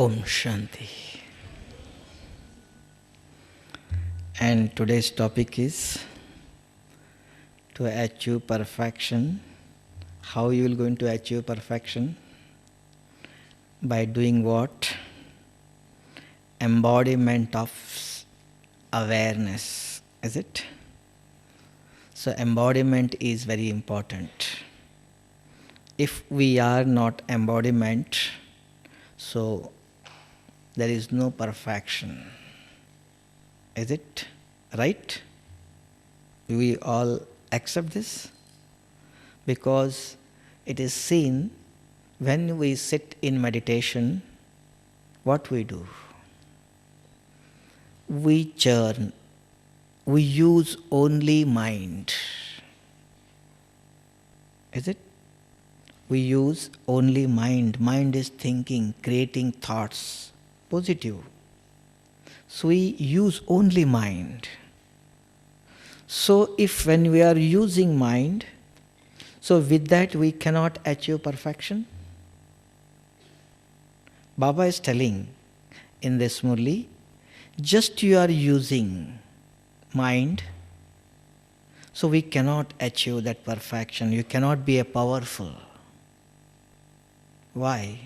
Om Shanti. And today's topic is to achieve perfection. How you will going to achieve perfection? By doing what? Embodiment of awareness, is it? So embodiment is very important. If we are not embodiment, so there is no perfection. Is it right? We all accept this? Because it is seen when we sit in meditation, what we do? We churn. We use only mind. Is it? We use only mind. Mind is thinking, creating thoughts, positive. So we use only mind. So if when we are using mind, so with that we cannot achieve perfection. Baba is telling in this Murli, just you are using mind, so we cannot achieve that perfection. You cannot be a powerful. Why?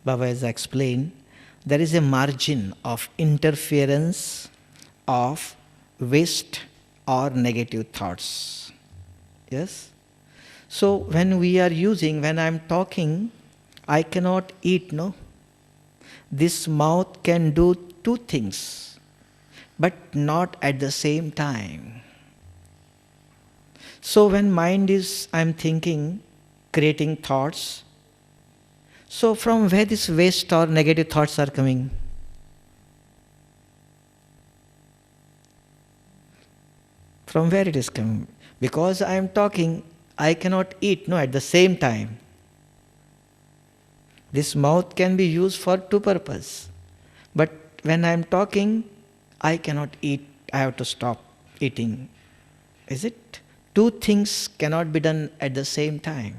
Baba has explained, there is a margin of interference of waste or negative thoughts. Yes? So when we are using, when I am talking, I cannot eat, no? This mouth can do two things, but not at the same time. So when mind is, I am thinking, creating thoughts, so from where this waste or negative thoughts are coming? From where it is coming? Because I am talking, I cannot eat, no, at the same time. This mouth can be used for two purposes. But when I am talking, I cannot eat, I have to stop eating. Is it? Two things cannot be done at the same time.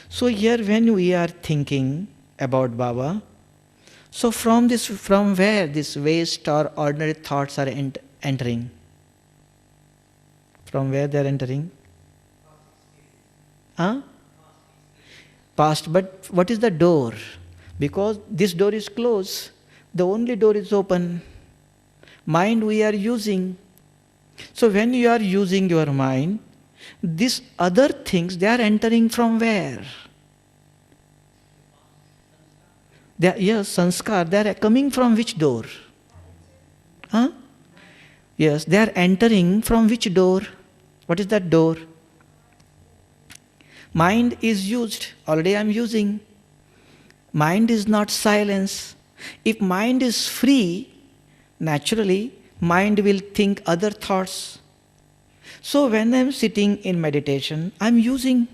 So here when we are thinking about Baba, so from where this waste or ordinary thoughts are entering? From where they are entering? Huh? Past, but what is the door? Because this door is closed, the only door is open. Mind we are using. So when you are using your mind, these other things, they are entering from where? Yes, sanskar, they are coming from which door? Huh? Yes, they are entering from which door? What is that door? Mind is used. Already I am using. Mind is not silence. If mind is free, naturally, mind will think other thoughts. So when I am sitting in meditation, I am using.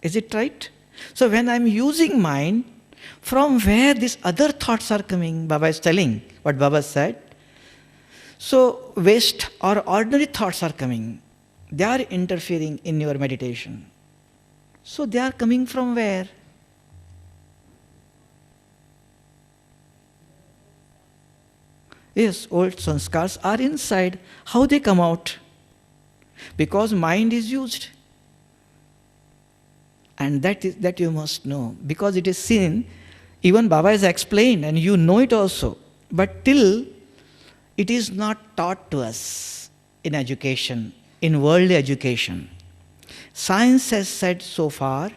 Is it right? So when I am using mind, from where these other thoughts are coming? Baba is telling what Baba said. So waste or ordinary thoughts are coming. They are interfering in your meditation. So they are coming from where? Yes, old sanskars are inside. How they come out? Because mind is used. And that you must know. Because it is seen, even Baba has explained and you know it also. But till it is not taught to us in education, in worldly education. Science has said so far,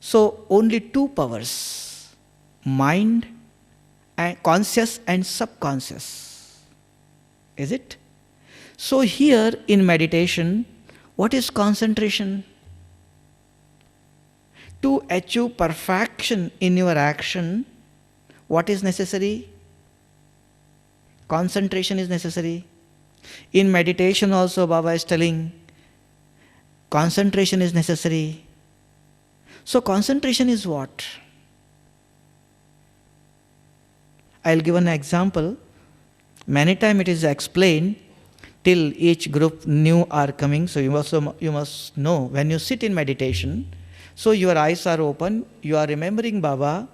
so only two powers, mind and conscious and subconscious. Is it? So here in meditation, what is concentration? To achieve perfection in your action, what is necessary? Concentration is necessary. In meditation also Baba is telling, concentration is necessary. So concentration is what? I'll give an example. Many times it is explained till each group new are coming. So you must know when you sit in meditation, So your eyes are open, you are remembering Baba,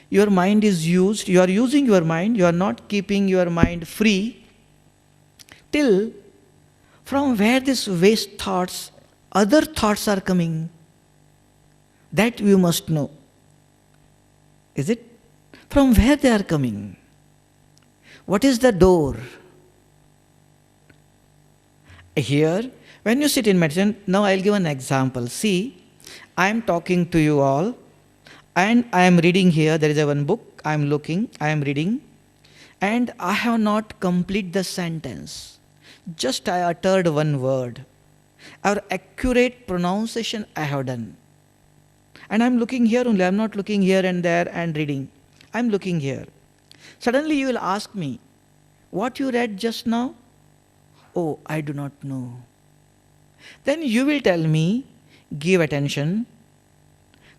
your mind is used, you are using your mind, you are not keeping your mind free, till from where these waste thoughts, other thoughts are coming, that you must know. Is it? From where they are coming? What is the door? Here, when you sit in meditation, now I'll give an example. See, I am talking to you all, and I am reading here. There is a one book, I am looking, I am reading, and I have not completed the sentence. Just I uttered one word. Our accurate pronunciation I have done. And I am looking here only, I am not looking here and there and reading. I am looking here. Suddenly you will ask me, what you read just now? Oh, I do not know. Then you will tell me, give attention,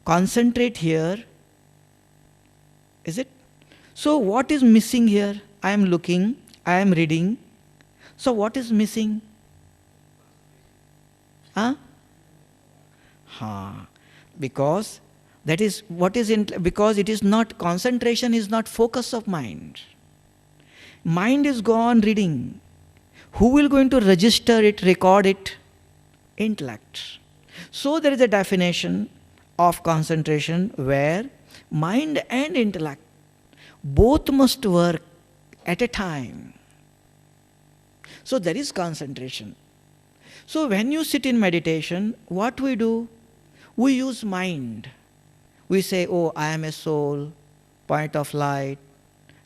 concentrate here. Is it? So what is missing here? I am looking, I am reading. So what is missing? Huh? Because that is what is in, because it is not, concentration is not focus of mind. Mind is gone reading. Who will going to register it, record it? Intellect. So there is a definition of concentration where mind and intellect both must work at a time. So there is concentration. So when you sit in meditation, what we do? We use mind. We say, oh, I am a soul, point of light,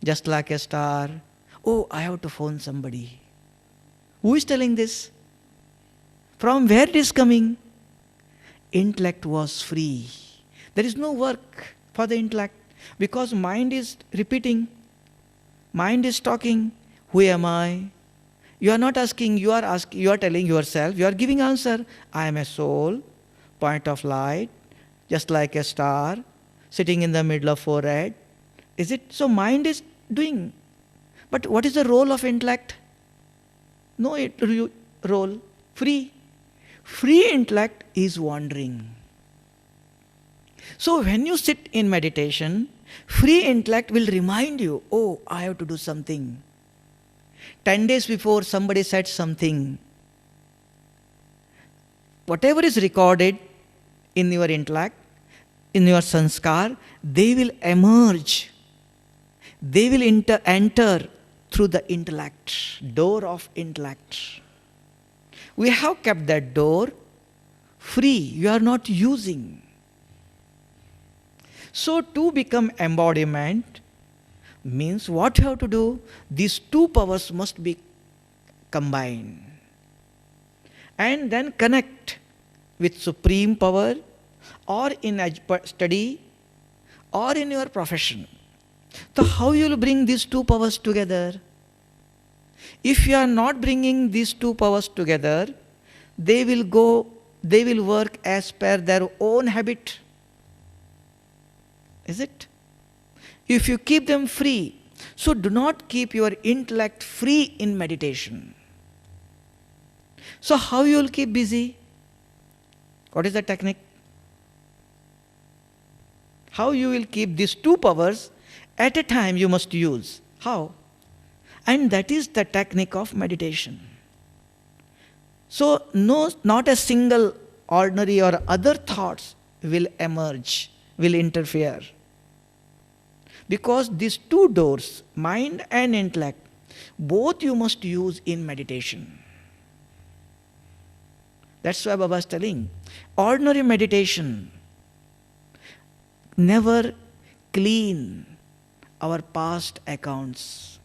just like a star. Oh, I have to phone somebody. Who is telling this? From where it is coming? Intellect was free. There is no work for the intellect because mind is repeating. Mind is talking. Who am I? You are not asking, you are telling yourself, you are giving answer. I am a soul, point of light, just like a star, sitting in the middle of forehead. Is it? So mind is doing. But what is the role of intellect? No role. Free. Free intellect is wandering. So when you sit in meditation, free intellect will remind you, oh, I have to do something. 10 days before somebody said something. Whatever is recorded in your intellect, in your sanskar, they will emerge. They will enter through the intellect, door of intellect. We have kept that door free. You are not using. So to become embodiment means what you have to do? These two powers must be combined. And then connect with supreme power or in study or in your profession. So how you will bring these two powers together? If you are not bringing these two powers together, they will work as per their own habit. Is it? If you keep them free, so do not keep your intellect free in meditation. So how you will keep busy? What is the technique? How you will keep these two powers at a time you must use. How? And that is the technique of meditation. So not a single ordinary or other thoughts will emerge, will interfere. Because these two doors, mind and intellect, both you must use in meditation. That's why Baba is telling, ordinary meditation never clean our past accounts,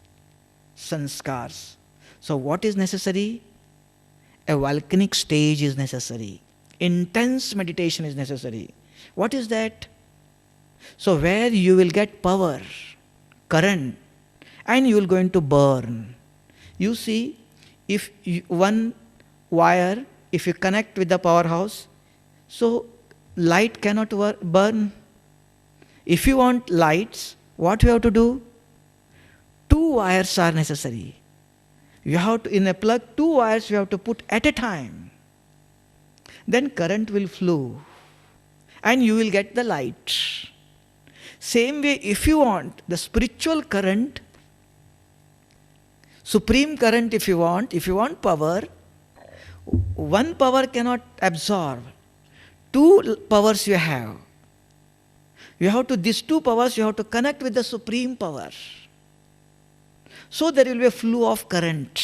sanskars. So what is necessary? A volcanic stage is necessary. Intense meditation is necessary. What is that? So where you will get power, current, and you will going to burn. You see, if one wire, if you connect with the powerhouse, so light cannot burn. If you want lights, what you have to do? Two wires are necessary. You have to, in a plug, two wires you have to put at a time. Then current will flow. and you will get the light. Same way, if you want the spiritual current, supreme current, if you want power, one power cannot absorb. Two powers you have. These two powers you have to connect with the supreme power. So there will be a flow of current.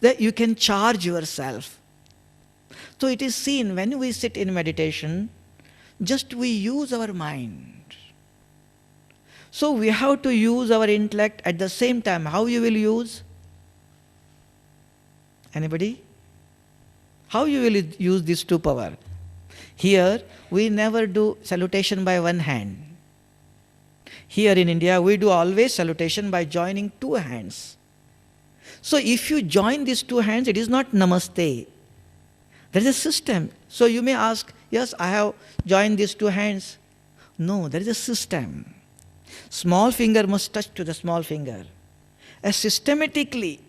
That you can charge yourself. So it is seen when we sit in meditation, just we use our mind. So we have to use our intellect at the same time. How you will use? Anybody? How you will use these two powers? Here, we never do salutation by one hand. Here in India, we do always salutation by joining two hands. So if you join these two hands, it is not namaste. There is a system. So you may ask, yes, I have joined these two hands. No, there is a system. Small finger must touch to the small finger. As systematically,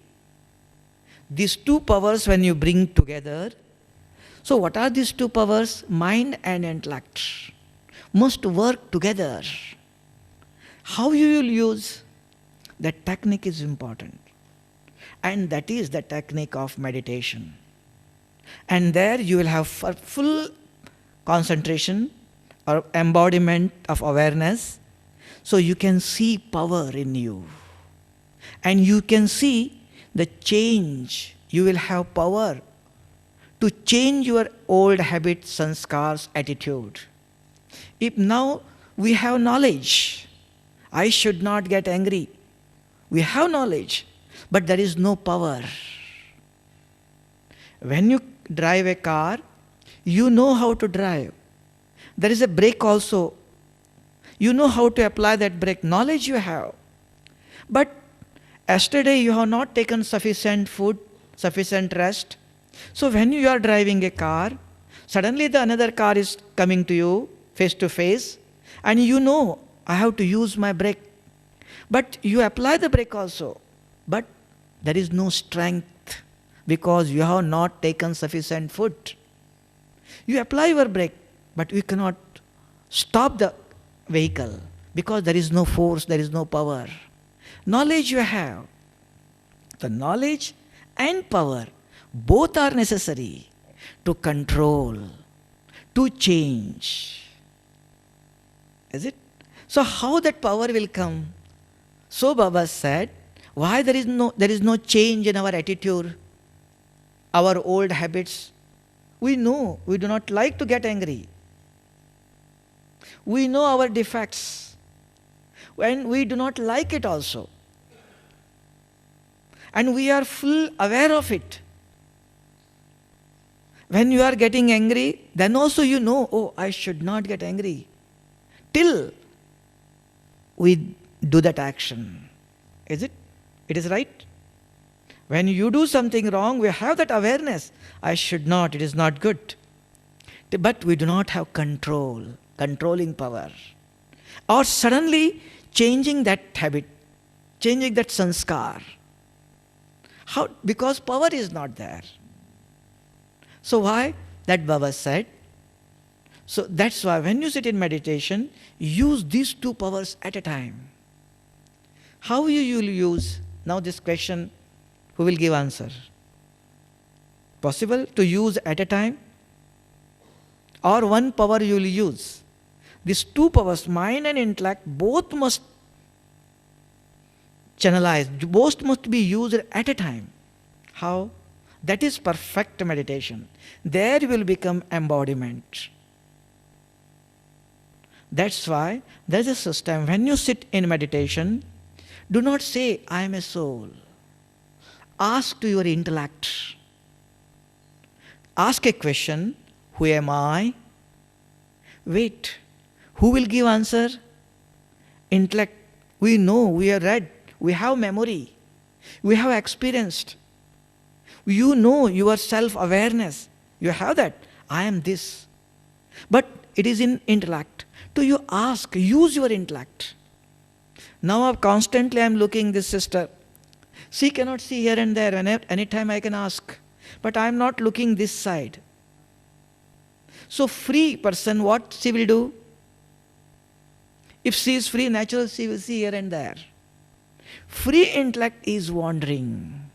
these two powers when you bring together, so what are these two powers? Mind and intellect must work together. How you will use? That technique is important. And that is the technique of meditation. And there you will have full concentration or embodiment of awareness. So you can see power in you. And you can see the change. You will have power to change your old habits, sanskars, attitude. If now we have knowledge, I should not get angry. We have knowledge, but there is no power. When you drive a car, you know how to drive. There is a brake also. You know how to apply that brake. Knowledge you have. But yesterday you have not taken sufficient food, sufficient rest. So when you are driving a car, suddenly the another car is coming to you face to face, and you know, I have to use my brake. But you apply the brake also. But there is no strength because you have not taken sufficient food. You apply your brake, but you cannot stop the vehicle because there is no force, there is no power. Knowledge you have. The knowledge and power, both are necessary to control, to change. Is it? So how that power will come? So Baba said, why there is no change in our attitude, our old habits? We know we do not like to get angry. We know our defects, and we do not like it also. And we are full aware of it. When you are getting angry, then also you know, oh, I should not get angry. Till we do that action. Is it? It is right? When you do something wrong, we have that awareness. I should not, it is not good. But we do not have control, controlling power. Or suddenly changing that habit, changing that sanskar. How? Because power is not there. So why? That Baba said. So that's why when you sit in meditation, use these two powers at a time. How you will use? Now this question, who will give answer? Possible to use at a time? Or one power you will use? These two powers, mind and intellect, both must channelize, both must be used at a time. How? That is perfect meditation. There will become embodiment. That's why there is a system. When you sit in meditation, do not say, I am a soul. Ask to your intellect. Ask a question, who am I? Wait, who will give answer? Intellect. We know, we have read, we have memory, we have experienced. You know your self-awareness. You have that. I am this. But it is in intellect. Do you ask? Use your intellect. Now constantly I am looking this sister. She cannot see here and there. Anytime I can ask. But I am not looking this side. So free person, what she will do? If she is free, naturally she will see here and there. Free intellect is wandering.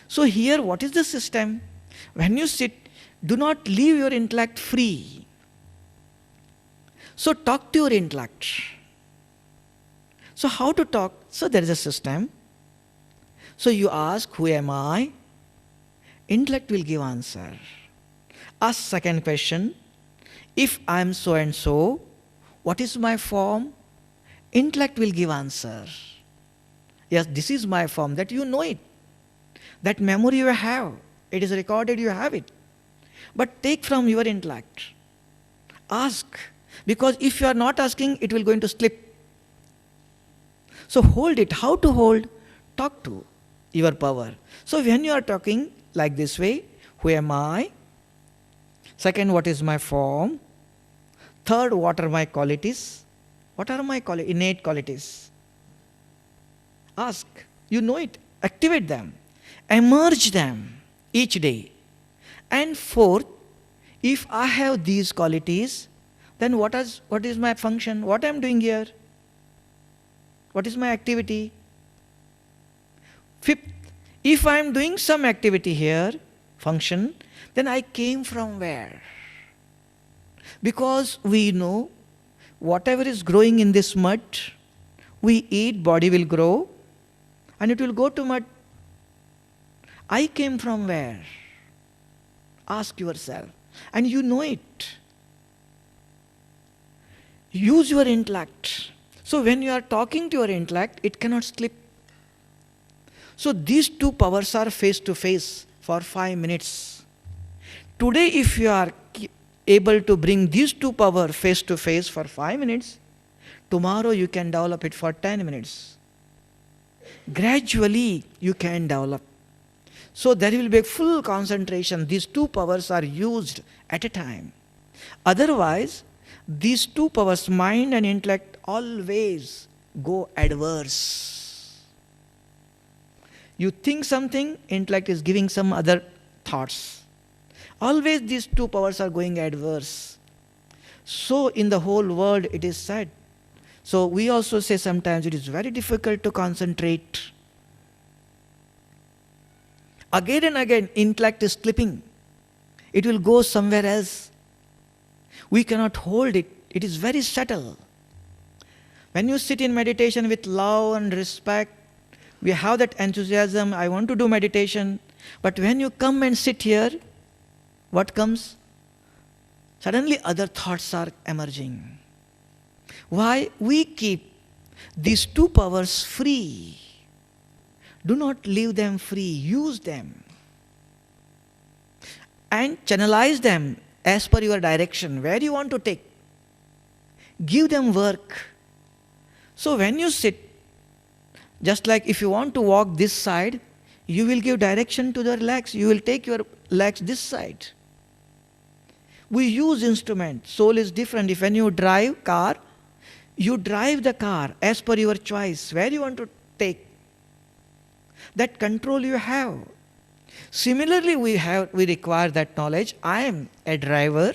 So here, what is the system? When you sit, do not leave your intellect free. So talk to your intellect. So how to talk? So there is a system. So you ask, who am I? Intellect will give answer. Ask second question, if I am so and so, what is my form? Intellect will give answer. Yes, this is my form, that you know it. That memory you have, it is recorded, you have it. But take from your intellect. Ask. Because if you are not asking, it will going to slip. So hold it. How to hold? Talk to your power. So when you are talking like this way, who am I? Second, what is my form? Third, what are my qualities? What are my innate qualities? Ask. You know it. Activate them. Emerge them each day. And fourth, if I have these qualities, then what is my function? What I am doing here? What is my activity? Fifth, if I am doing some activity here, function, then I came from where? Because we know whatever is growing in this mud, we eat, body will grow, and it will go to mud. I came from where? Ask yourself. And you know it. Use your intellect. So when you are talking to your intellect, it cannot slip. So these two powers are face to face for 5 minutes. Today, if you are able to bring these two powers face to face for 5 minutes, tomorrow you can develop it for 10 minutes. Gradually you can develop. So there will be a full concentration. These two powers are used at a time. Otherwise, these two powers, mind and intellect, always go adverse. You think something, intellect is giving some other thoughts. Always these two powers are going adverse. So in the whole world it is said. So we also say sometimes it is very difficult to concentrate. Again and again, intellect is slipping. It will go somewhere else. We cannot hold it. It is very subtle. When you sit in meditation with love and respect, we have that enthusiasm, I want to do meditation. But when you come and sit here, what comes? Suddenly other thoughts are emerging. Why? We keep these two powers free. Do not leave them free. Use them. And channelize them as per your direction, where you want to take. Give them work. So when you sit, just like if you want to walk this side, you will give direction to the legs. You will take your legs this side. We use instrument. Soul is different. If when you drive car, you drive the car as per your choice, where you want to take. That control you have. Similarly, we require that knowledge. I am a driver.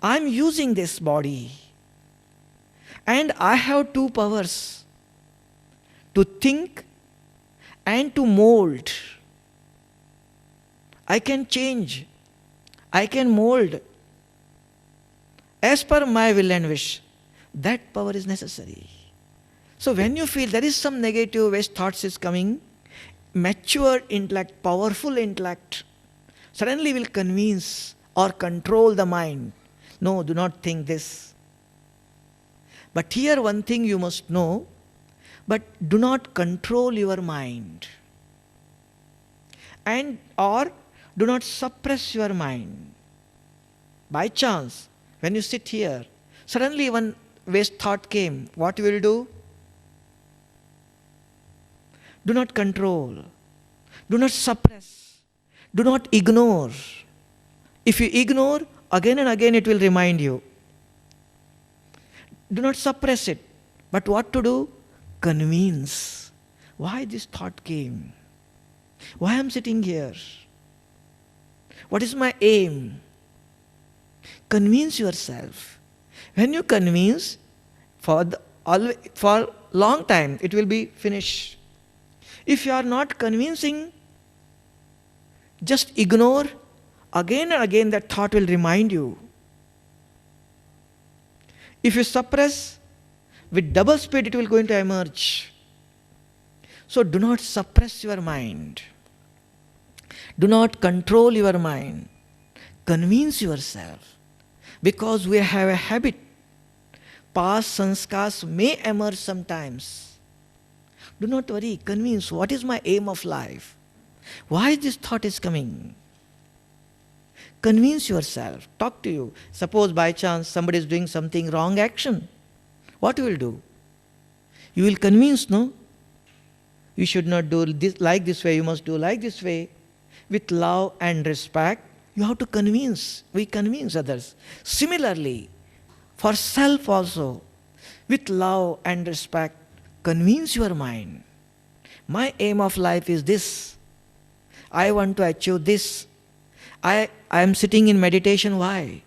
I am using this body. And I have two powers. To think and to mold. I can change. I can mold. As per my will and wish. That power is necessary. So when you feel there is some negative waste thoughts is coming, mature intellect, powerful intellect, suddenly will convince or control the mind. No, do not think this. But here one thing you must know, but do not control your mind. And or do not suppress your mind. By chance, when you sit here, suddenly one waste thought came, what you will do? Do not control. Do not suppress. Do not ignore. If you ignore, again and again it will remind you. Do not suppress it. But what to do? Convince. Why this thought came? Why I am sitting here? What is my aim? Convince yourself. When you convince, for long time, it will be finished. If you are not convincing, just ignore. Again and again that thought will remind you. If you suppress, with double speed it will going to emerge. So do not suppress your mind. Do not control your mind. Convince yourself. Because we have a habit. Past sanskars may emerge sometimes. Do not worry. Convince. What is my aim of life? Why this thought is coming? Convince yourself. Talk to you. Suppose by chance somebody is doing something wrong action. What you will do? You will convince, no? You should not do this like this way. You must do like this way. With love and respect, you have to convince. We convince others. Similarly, for self also, with love and respect, convince your mind. My aim of life is this. I want to achieve this. I am sitting in meditation. Why?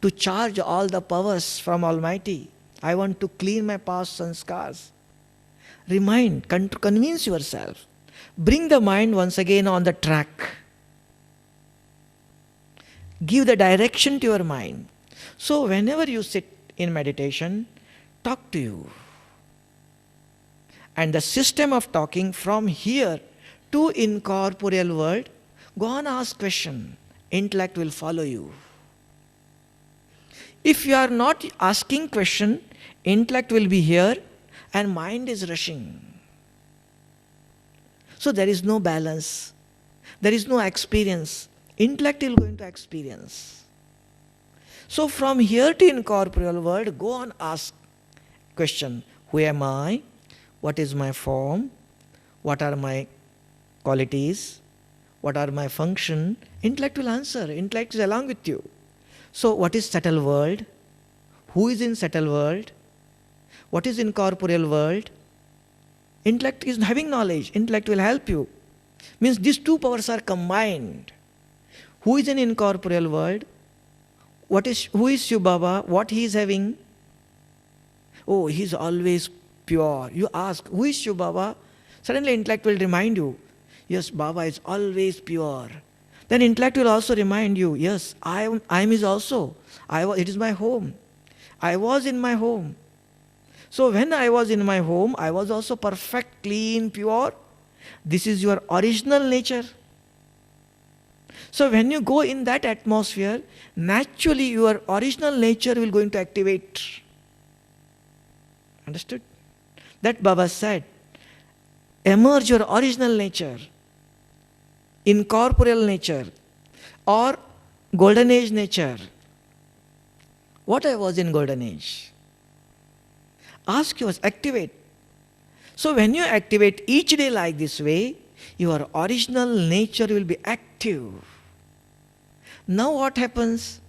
To charge all the powers from Almighty. I want to clean my past sanskars. Remind, convince yourself. Bring the mind once again on the track. Give the direction to your mind. So whenever you sit in meditation, talk to you. And the system of talking from here to incorporeal world, go on, ask question. Intellect will follow you. If you are not asking question, intellect will be here and mind is rushing. So there is no balance. There is no experience. Intellect is going to experience. So from here to incorporeal world, go on, ask question. Who am I? What is my form? What are my qualities? What are my function? Intellect will answer. Intellect is along with you. So what is subtle world? Who is in subtle world? What is incorporeal world? Intellect is having knowledge. Intellect will help you. Means these two powers are combined. Who is in incorporeal world? Who is Shiv Baba? What he is having? Oh, he is always pure. You ask, who is Shiv Baba? Suddenly intellect will remind you. Yes, Baba is always pure. Then intellect will also remind you, yes, I am is also. It is my home. I was in my home. So when I was in my home, I was also perfect, clean, pure. This is your original nature. So when you go in that atmosphere, naturally your original nature will going to activate. Understood? That Baba said, emerge your original nature, incorporeal nature, or golden age nature. What I was in golden age? Ask yours, activate. So when you activate each day like this way, your original nature will be active. Now what happens?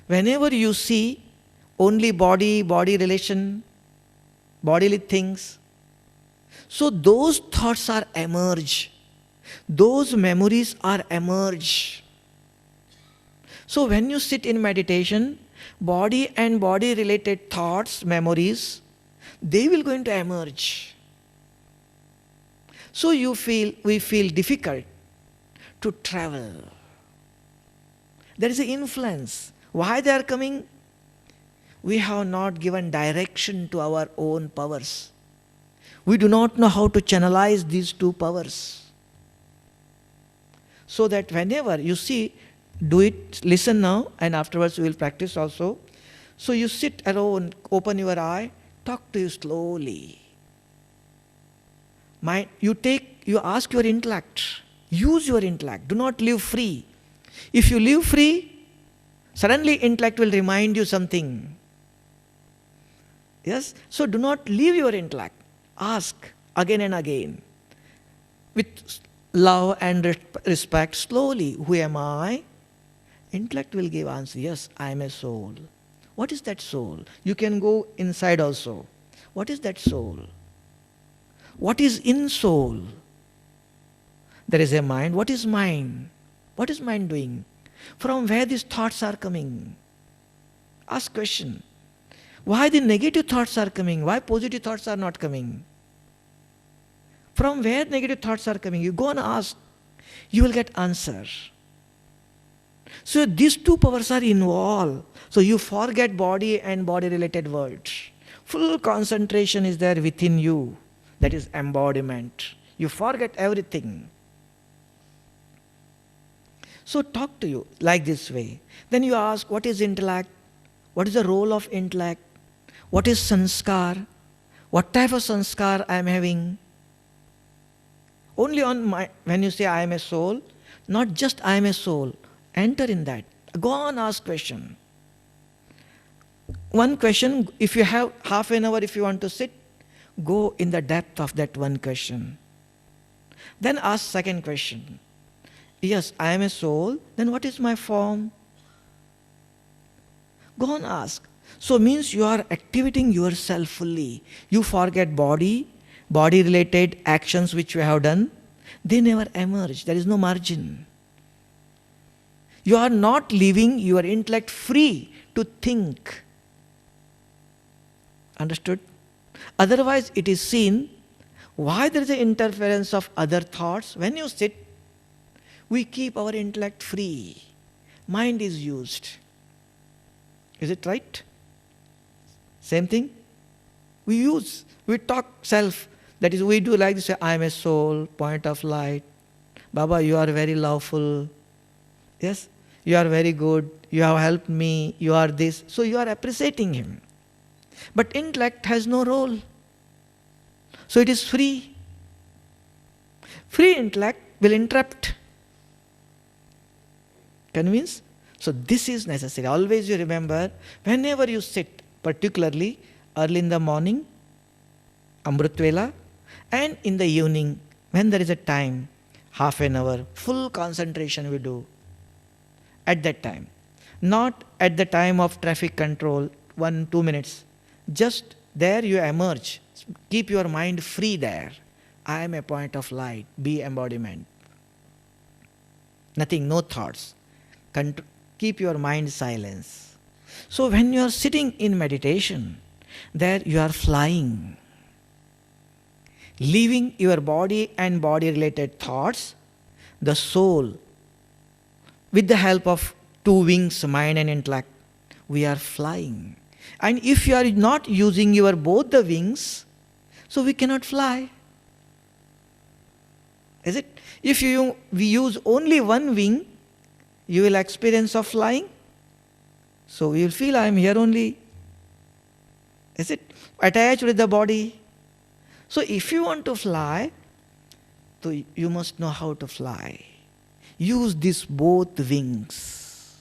Whenever you see only body relation, bodily things, so those thoughts are emerge. Those memories are emerge. So when you sit in meditation, body and body related thoughts, memories, they will going to emerge. So we feel difficult to travel. There is an influence. Why they are coming? We have not given direction to our own powers. We do not know how to channelize these two powers. So that whenever you see, do it, listen now, and afterwards we will practice also. So you sit alone, open your eye, talk to you slowly. You ask your intellect, use your intellect, do not live free. If you live free, suddenly intellect will remind you something. Yes? So do not leave your intellect. Ask again and again. With love and respect, slowly, who am I? Intellect will give answer, yes, I am a soul. What is that soul? You can go inside also. What is that soul? What is in soul? There is a mind. What is mind? What is mind doing? From where these thoughts are coming? Ask question. Why the negative thoughts are coming? Why positive thoughts are not coming? From where negative thoughts are coming? You go and ask. You will get answer. So these two powers are involved. So you forget body and body related words. Full concentration is there within you. That is embodiment. You forget everything. So talk to you like this way. Then you ask, what is intellect? What is the role of intellect? What is sanskar? What type of sanskar I am having? Only when you say I am a soul, not just I am a soul, enter in that. Go on, ask question. One question, if you have half an hour, if you want to sit, go in the depth of that one question. Then ask second question. Yes, I am a soul, then what is my form? Go on, ask. So means you are activating yourself fully. You forget body related actions which you have done, they never emerge. There is no margin. You are not leaving your intellect free to think. Understood? Otherwise it is seen why there is an interference of other thoughts. When you sit, we keep our intellect free. Mind is used. Is it right? Same thing? We talk self. That is, we do like this, I am a soul, point of light. Baba, you are very loveful. Yes, you are very good. You have helped me. You are this. So you are appreciating him. But intellect has no role. So it is free. Free intellect will interrupt. Convince? So this is necessary. Always you remember, whenever you sit, particularly early in the morning, Amrit Vela, and in the evening, when there is a time, half an hour, full concentration we do at that time. Not at the time of traffic control, 1-2 minutes. Just there you emerge. Keep your mind free there. I am a point of light. Be embodiment. Nothing, no thoughts. Keep your mind silence. So when you are sitting in meditation, there you are flying. Leaving your body and body related thoughts, the soul, with the help of two wings, mind and intellect, we are flying. And if you are not using your both the wings, so we cannot fly. Is it? If we use only one wing, you will experience of flying. So you will feel I am here only. Is it? Attached with the body. So if you want to fly, so you must know how to fly. Use these both wings.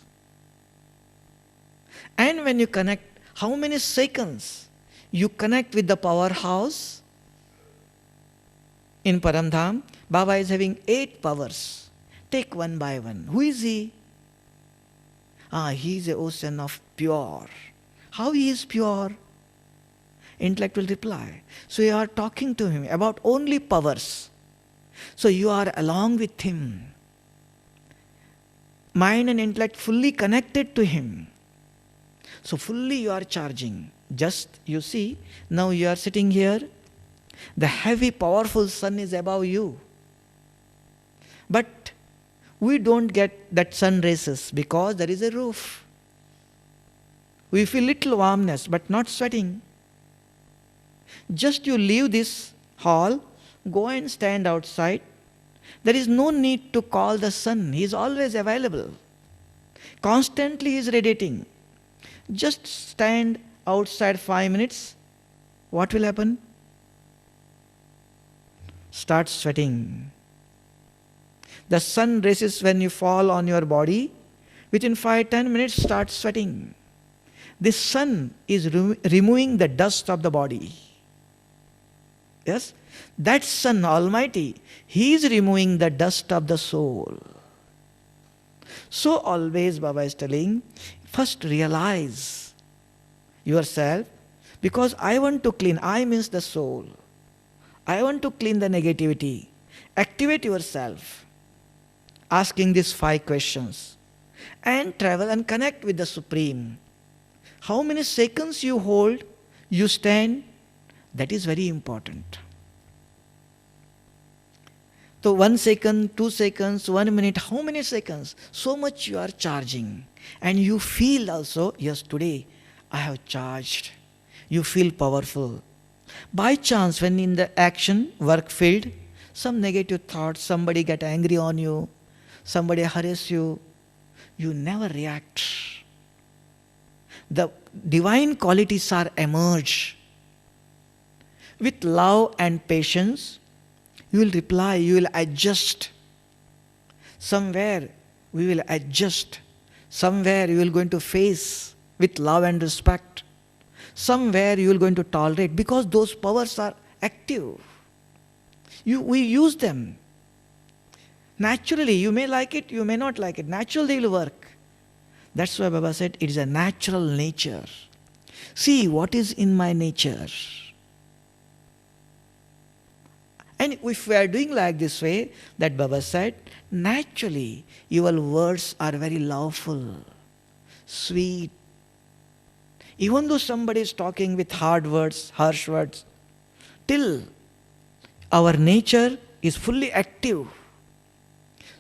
And when you connect, how many seconds you connect with the powerhouse? In Paramdham, Baba is having 8 powers. Take one by one. Who is he? He is the ocean of pure. How he is pure? Intellect will reply. So you are talking to him about only powers. So you are along with him. Mind and intellect fully connected to him. So fully you are charging. Just you see, now you are sitting here. The heavy powerful sun is above you. But we don't get that sun rays because there is a roof. We feel little warmness but not sweating. Just you leave this hall, go and stand outside. There is no need to call the sun. He is always available. Constantly he is radiating. Just stand outside 5 minutes. What will happen? Start sweating. The sun rays, when you fall on your body, within 5-10 minutes start sweating. The sun is removing the dust of the body. Yes? That sun, Almighty, He is removing the dust of the soul. So always Baba is telling, first realize yourself, because I want to clean. I means the soul. I want to clean the negativity. Activate yourself. Asking these 5 questions. and travel and connect with the Supreme. How many seconds you hold, you stand, that is very important. So 1 second, 2 seconds, 1 minute, how many seconds? So much you are charging. And you feel also, yes, today I have charged. You feel powerful. By chance, when in the action, work field, some negative thoughts, somebody get angry on you, somebody harass you, you never react. The divine qualities are emerge. With love and patience, you will reply, you will adjust. Somewhere we will adjust. Somewhere you will going to face with love and respect. Somewhere you will going to tolerate because those powers are active. We use them. Naturally, you may like it, you may not like it. Naturally they will work. That's why Baba said it is a natural nature. See what is in my nature. And if we are doing like this way, that Baba said, naturally your words are very loveful, sweet. Even though somebody is talking with hard words, harsh words, till our nature is fully active.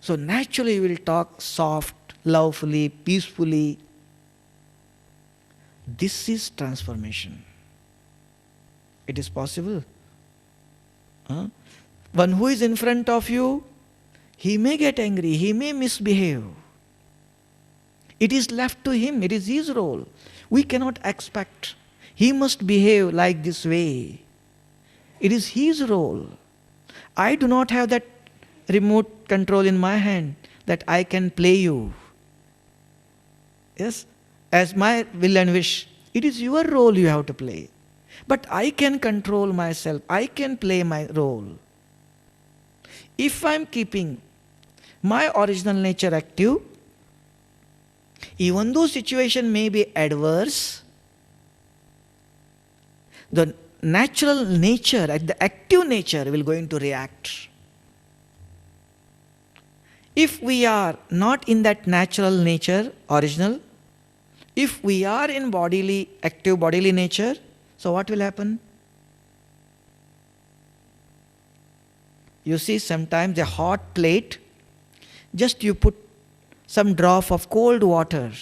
So naturally we will talk soft, lovefully, peacefully. This is transformation. It is possible. One who is in front of you, he may get angry, he may misbehave. It is left to him, it is his role. We cannot expect. He must behave like this way. It is his role. I do not have that remote control in my hand that I can play you. Yes, as my will and wish. It is your role you have to play. But I can control myself. I can play my role. If I am keeping my original nature active, even though situation may be adverse, the natural nature, the active nature will going to react. If we are not in that natural nature, original, if we are in bodily, active bodily nature, so what will happen? You see, sometimes a hot plate, just you put some drop of cold water.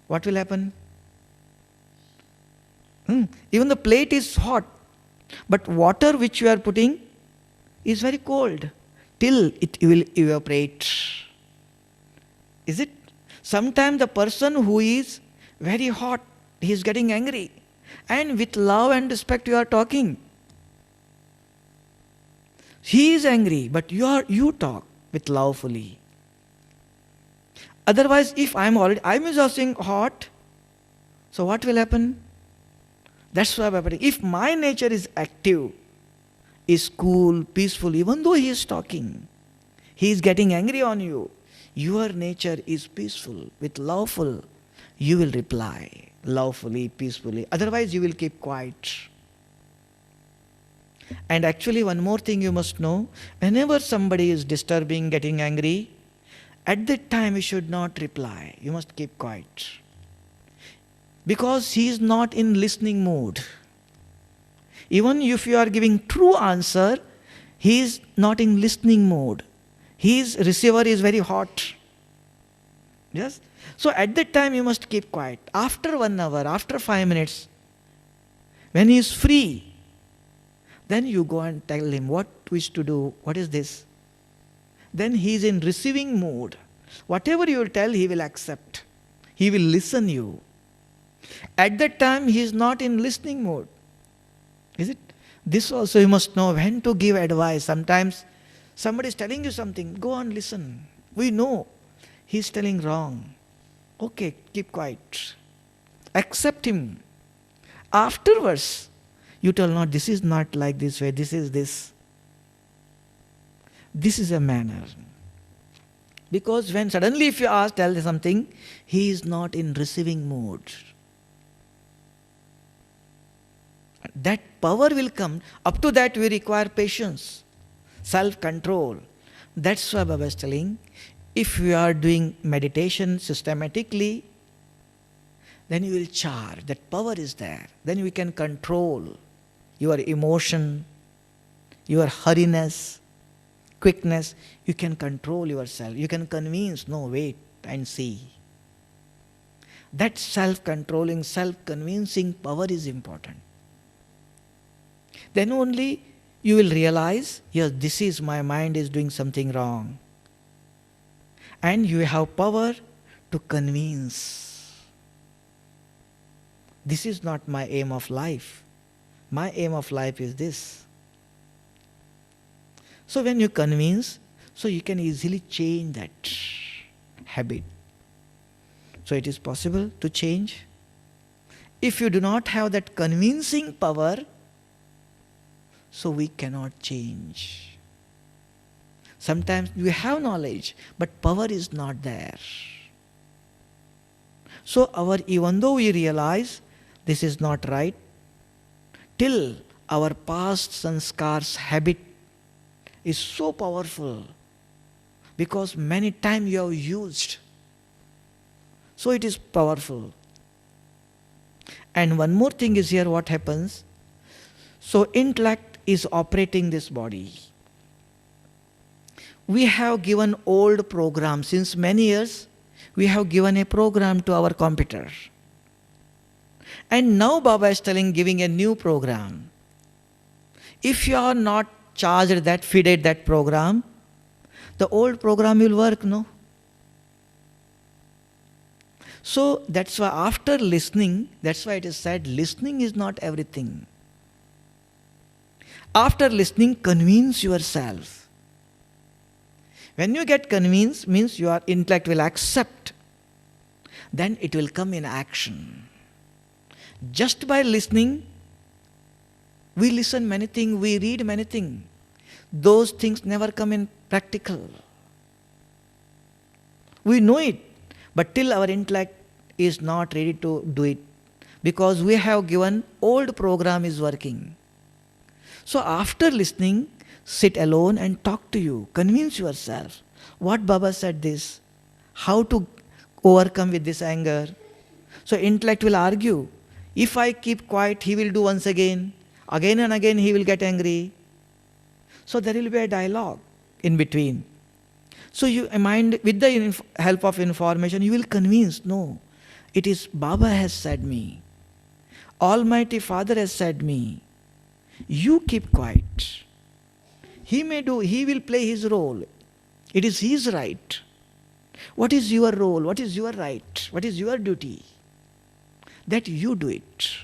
What will happen? Even the plate is hot, but water which you are putting is very cold till it will evaporate. Is it? Sometimes the person who is very hot, he is getting angry. And with love and respect you are talking. He is angry, but you talk with lovefully. Otherwise, if I am exhausting hot, so what will happen? That's why if my nature is active, is cool, peaceful, even though he is talking, he is getting angry on you, your nature is peaceful, with loveful, you will reply lovefully, peacefully. Otherwise, you will keep quiet. And actually, one more thing you must know, whenever somebody is disturbing, getting angry, at that time you should not reply. You must keep quiet. Because he is not in listening mood. Even if you are giving true answer, he is not in listening mode. His receiver is very hot. Yes? So at that time you must keep quiet. After 1 hour, after 5 minutes, when he is free, then you go and tell him what is to do, what is this. Then he is in receiving mode. Whatever you will tell, he will accept. He will listen you. At that time, he is not in listening mode. Is it? This also you must know when to give advice. Sometimes somebody is telling you something, go on, listen. We know he is telling wrong. Okay, keep quiet. Accept him. Afterwards, you tell, no, this is not like this way, this is this. This is a manner. Because when suddenly if you ask, tell something, he is not in receiving mode. That power will come. Up to that we require patience, self-control. That's why Baba is telling, If you are doing meditation systematically, then you will charge. That power is there. Then you can control your emotion, your hurriness, quickness. You can control yourself. You can convince, no, wait and see. That self-controlling, self-convincing power is important. Then only you will realize, yes, this is my mind is doing something wrong. And you have power to convince. This is not my aim of life. My aim of life is this. So when you convince, so you can easily change that habit. So it is possible to change. If you do not have that convincing power, so we cannot change. Sometimes we have knowledge, but power is not there. So even though we realize this is not right, till our past sanskars habit is so powerful, because many times you have used. So it is powerful. And one more thing is here what happens. So intellect is operating this body. We have given old program. Since many years, we have given a program to our computer. And now Baba is giving a new program. If you are not charged that, fed that program, the old program will work, no? So that's why after listening, that's why it is said, listening is not everything. After listening, convince yourself. When you get convinced, means your intellect will accept. Then it will come in action. Just by listening, we listen many things, we read many things. Those things never come in practical. We know it, but till our intellect is not ready to do it, because we have given old program is working. So after listening, sit alone and talk to you, convince yourself. What Baba said this, how to overcome with this anger. So intellect will argue. If I keep quiet, he will do once again. Again and again he will get angry. So there will be a dialogue in between. So you mind, with the help of information, you will convince, no, it is Baba has said me. Almighty Father has said me. You keep quiet. He will play his role. It is his right. What is your role? What is your right? What is your duty? That you do it.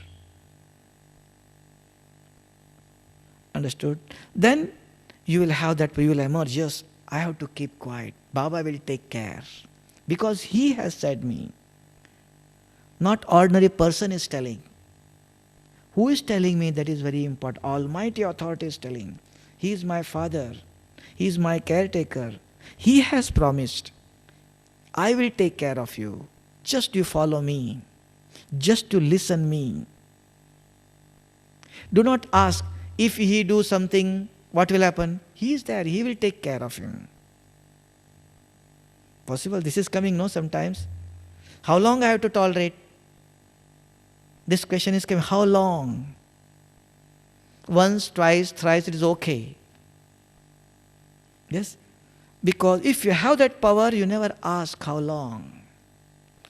Understood? Then you will have that, you will emerge, yes, I have to keep quiet. Baba will take care. Because he has said me. Not ordinary person is telling. Who is telling me? That is very important. Almighty Authority is telling. He is my Father. He is my caretaker. He has promised, I will take care of you. Just you follow me. Just to listen me. Do not ask, if he do something, what will happen? He is there. He will take care of him. Possible? This is coming, no, sometimes. How long I have to tolerate? This question is coming. How long? Once, twice, thrice, it is okay. Yes? Because if you have that power, you never ask how long.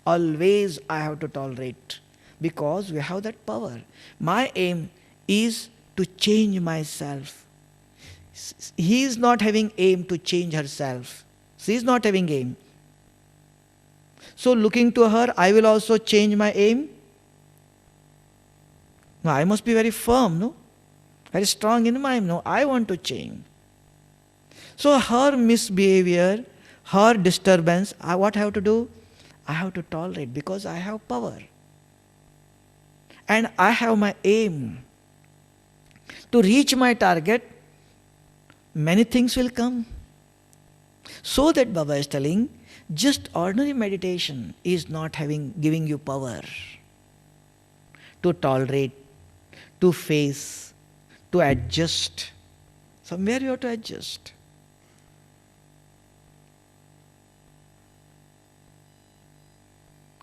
Always I have to tolerate. Because we have that power. My aim is to change myself. He is not having aim to change herself. She is not having aim. So looking to her, I will also change my aim. No, I must be very firm, no? Very strong in my aim. No, I want to change. So her misbehavior, her disturbance, what I have to do? I have to tolerate because I have power. And I have my aim. To reach my target, many things will come. So that Baba is telling, just ordinary meditation is not giving you power to tolerate, to face, to adjust. Somewhere you have to adjust.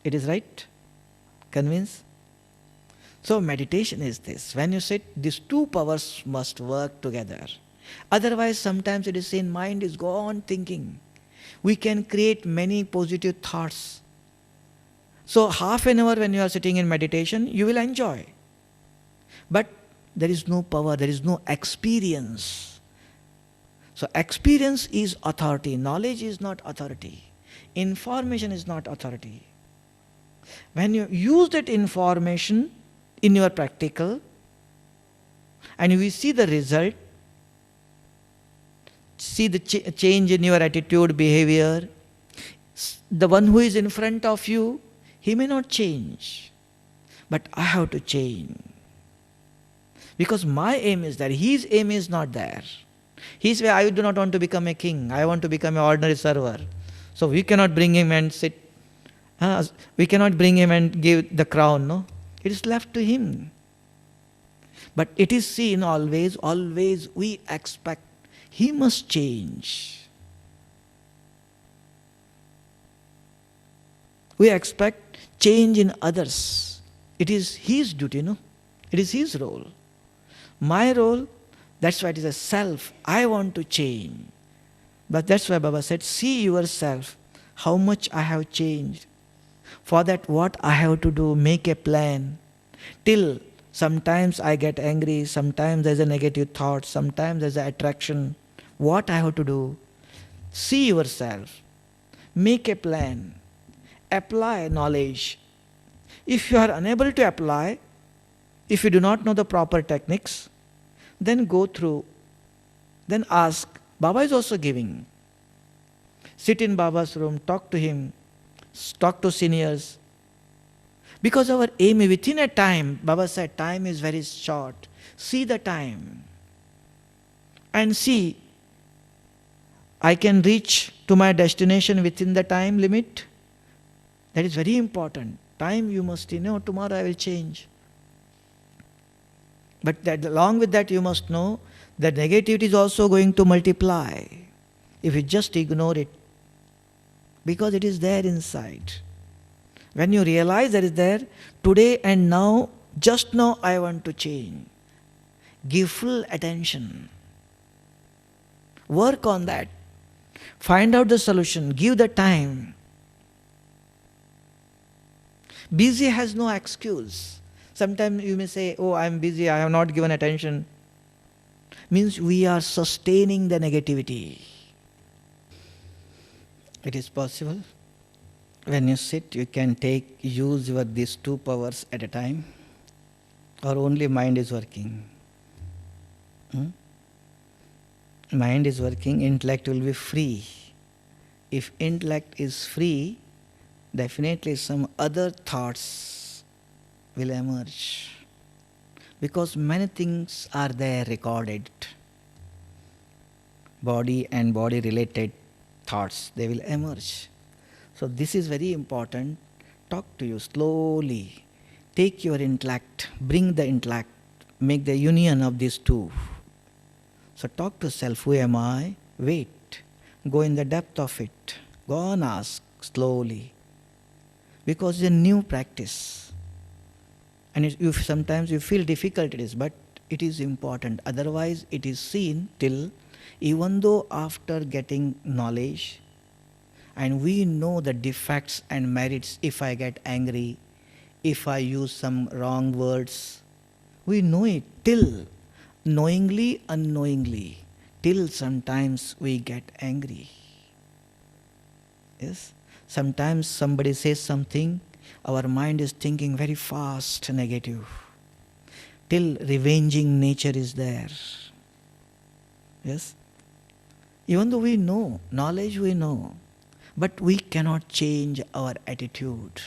It is right? Convinced? So meditation is this. When you sit, these two powers must work together. Otherwise, sometimes it is seen mind is gone thinking. We can create many positive thoughts. So half an hour when you are sitting in meditation, you will enjoy. But there is no power, there is no experience. So experience is authority. Knowledge is not authority. Information is not authority. When you use that information in your practical and we see the result, see the change in your attitude, behavior, the one who is in front of you, he may not change, but I have to change. Because my aim is there, his aim is not there. His way, I do not want to become a king, I want to become an ordinary server. So we cannot bring him and sit, we cannot bring him and give the crown, no? It is left to him. But it is seen always we expect he must change. We expect change in others. It is his duty, no? It is his role. My role, that's why it is a self. I want to change. But that's why Baba said, see yourself, how much I have changed. For that, what I have to do, make a plan. Till sometimes I get angry, sometimes there's a negative thought, sometimes there's an attraction. What I have to do? See yourself. Make a plan. Apply knowledge. If you are unable to apply, if you do not know the proper techniques, then go through, then ask. Baba is also giving. Sit in Baba's room, talk to him, talk to seniors. Because our aim within a time, Baba said, time is very short. See the time. And see, I can reach to my destination within the time limit. That is very important. Time you must know, tomorrow I will change. But that, along with that you must know that negativity is also going to multiply if you just ignore it. Because it is there inside. When you realize that it is there, today and now, just now I want to change. Give full attention. Work on that. Find out the solution. Give the time. Busy has no excuse. Sometimes you may say, oh, I am busy, I have not given attention. Means we are sustaining the negativity. It is possible. When you sit, you can use these two powers at a time, or only mind is working. Mind is working, intellect will be free. If intellect is free, definitely some other thoughts will emerge. Because many things are there recorded. Body and body related thoughts, they will emerge. So this is very important. Talk to you slowly. Take your intellect, bring the intellect, make the union of these two. So talk to self, who am I? Wait. Go in the depth of it. Go on, ask slowly. Because it's a new practice. And sometimes you feel difficult it is, but it is important. Otherwise it is seen till, even though after getting knowledge, and we know the defects and merits, if I get angry, if I use some wrong words, we know it till, knowingly, unknowingly, till sometimes we get angry. Yes? Sometimes somebody says something, our mind is thinking very fast, negative. Till revenging nature is there. Yes? Even though we know, knowledge we know, but we cannot change our attitude,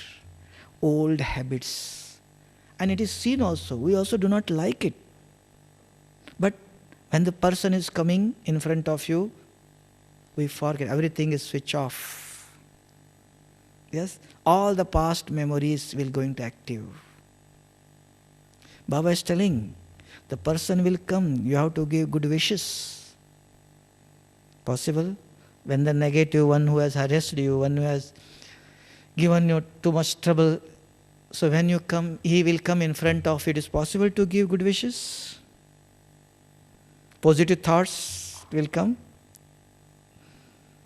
old habits. And it is seen also, we also do not like it. But when the person is coming in front of you, we forget, everything is switch off. Yes, all the past memories will going to active. Baba is telling, the person will come, you have to give good wishes. Possible? When the negative one who has harassed you, one who has given you too much trouble. So when you come, he will come in front of you. It is possible to give good wishes? Positive thoughts will come?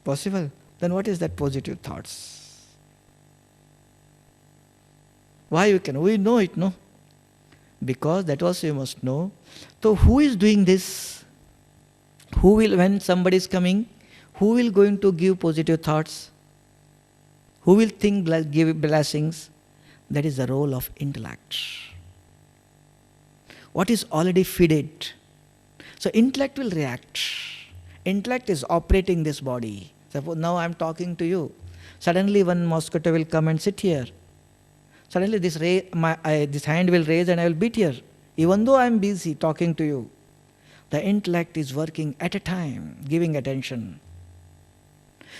Possible? Then what is that positive thoughts? Why you can? We know it, no? Because that also you must know. So who is doing this? Who will, when somebody is coming, who will going to give positive thoughts? Who will think, give blessings? That is the role of intellect. What is already fed? So intellect will react. Intellect is operating this body. Suppose now I am talking to you. Suddenly one mosquito will come and sit here. Suddenly this hand will raise and I will beat here. Even though I am busy talking to you, the intellect is working at a time, giving attention.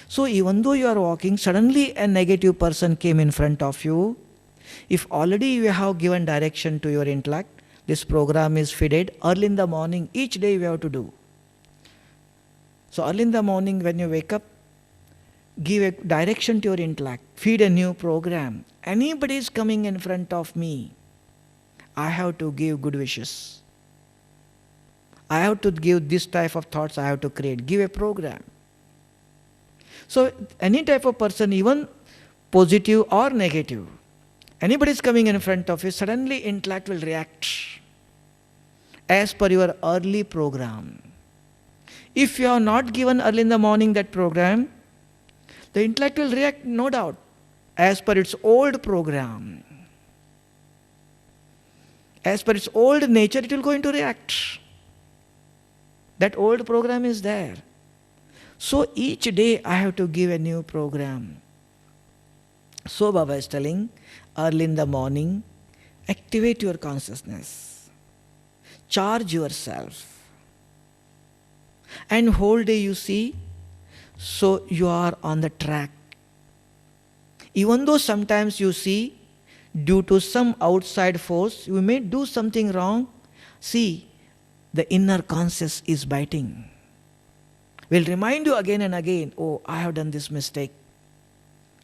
So even though you are walking, suddenly a negative person came in front of you. If already you have given direction to your intellect, this program is fed early in the morning, each day you have to do. So early in the morning when you wake up, give a direction to your intellect, feed a new program. Anybody is coming in front of me, I have to give good wishes. I have to give this type of thoughts I have to create. Give a program. So any type of person, even positive or negative, anybody is coming in front of you, suddenly intellect will react as per your early program. If you have not given early in the morning that program, the intellect will react, no doubt, as per its old program. As per its old nature, it will go into react. That old program is there. So each day I have to give a new program. So Baba is telling, early in the morning, activate your consciousness. Charge yourself. And whole day you see, so you are on the track. Even though sometimes you see, due to some outside force, you may do something wrong. See, the inner conscious is biting. Will remind you again and again, oh, I have done this mistake.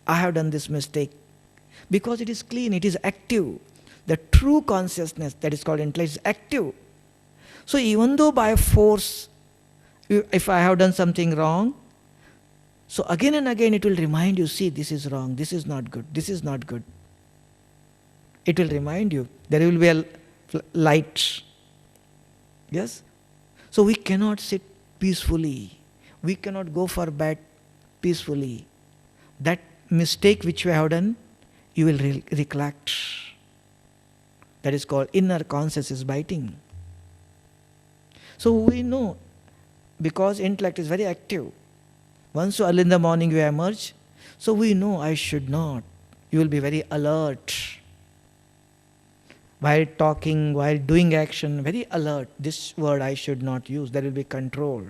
I have done this mistake. Because it is clean, it is active. The true consciousness, that is called intellect, is active. So even though by force, if I have done something wrong, so again and again it will remind you, see, this is wrong, this is not good, this is not good. It will remind you. There will be a light. Yes? So we cannot sit peacefully. We cannot go for bed peacefully. That mistake which we have done, you will recollect. That is called inner conscious is biting. So we know, because intellect is very active. Once early in the morning you emerge, so we know I should not. You will be very alert. While talking, while doing action, very alert. This word I should not use. There will be control.